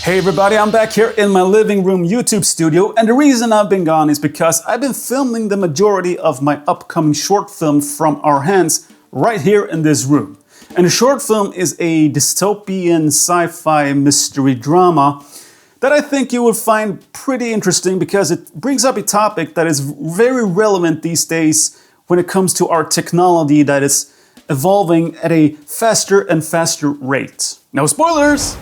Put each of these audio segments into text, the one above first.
Hey everybody, I'm back here in my living room YouTube studio, and the reason I've been gone is because I've been filming the majority of my upcoming short film from our hands right here in this room. And the short film is a dystopian sci-fi mystery drama that I think you will find pretty interesting because it brings up a topic that is very relevant these days when it comes to our technology that is evolving at a faster and faster rate. No spoilers!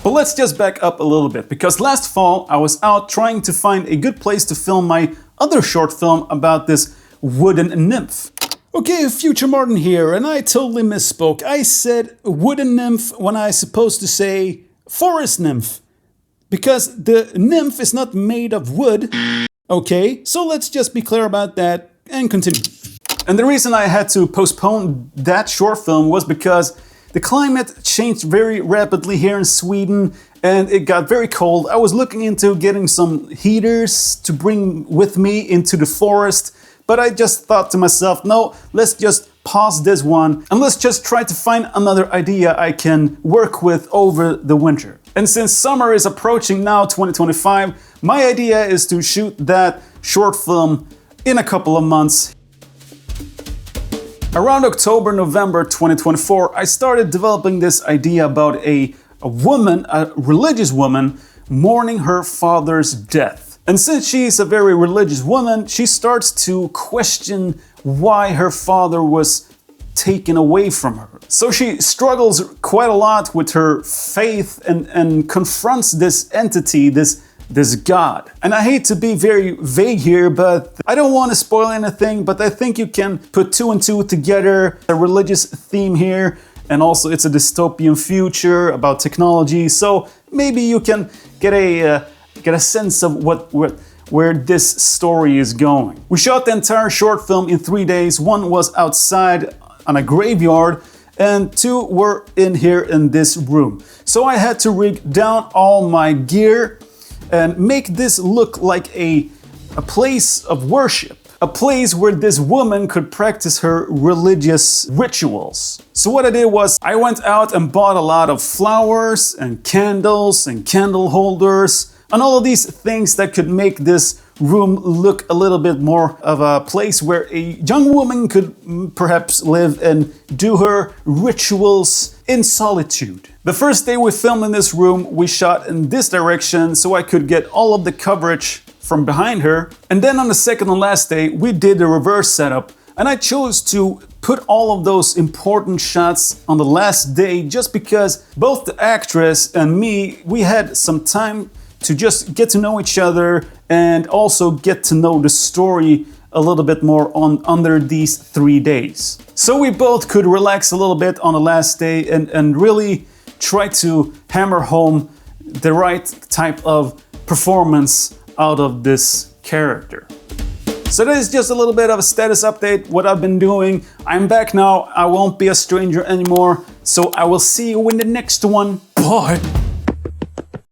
But let's just back up a little bit, because last fall I was out trying to find a good place to film my other short film about this wooden nymph. Okay, Future Martin here, and I totally misspoke. I said wooden nymph when I supposed to say forest nymph. Because the nymph is not made of wood. Okay, so let's just be clear about that and continue. And the reason I had to postpone that short film was because the climate changed very rapidly here in Sweden and it got very cold. I was looking into getting some heaters to bring with me into the forest, but I just thought to myself, no, let's just pause this one and let's just try to find another idea I can work with over the winter. And since summer is approaching now, 2025, my idea is to shoot that short film in a couple of months. Around October, November 2024, I started developing this idea about a woman, a religious woman, mourning her father's death. And since she's a very religious woman, she starts to question why her father was taken away from her. So she struggles quite a lot with her faith and confronts this entity, this God. And I hate to be very vague here, but I don't want to spoil anything, but I think you can put two and two together. A religious theme here, and also it's a dystopian future about technology, so maybe you can get a sense of where this story is going. We shot the entire short film in 3 days. One was outside on a graveyard, and two were in here in this room. So I had to rig down all my gear and make this look like a place of worship. A place where this woman could practice her religious rituals. So what I did was I went out and bought a lot of flowers and candles and candle holders and all of these things that could make this room look a little bit more of a place where a young woman could perhaps live and do her rituals in solitude. The first day we filmed in this room, we shot in this direction so I could get all of the coverage from behind her. And then on the second and last day, we did the reverse setup. And I chose to put all of those important shots on the last day just because both the actress and me, we had some time to just get to know each other and also get to know the story a little bit more under these 3 days. So we both could relax a little bit on the last day and really try to hammer home the right type of performance out of this character. So this is just a little bit of a status update, what I've been doing. I'm back now, I won't be a stranger anymore, so I will see you in the next one. Bye!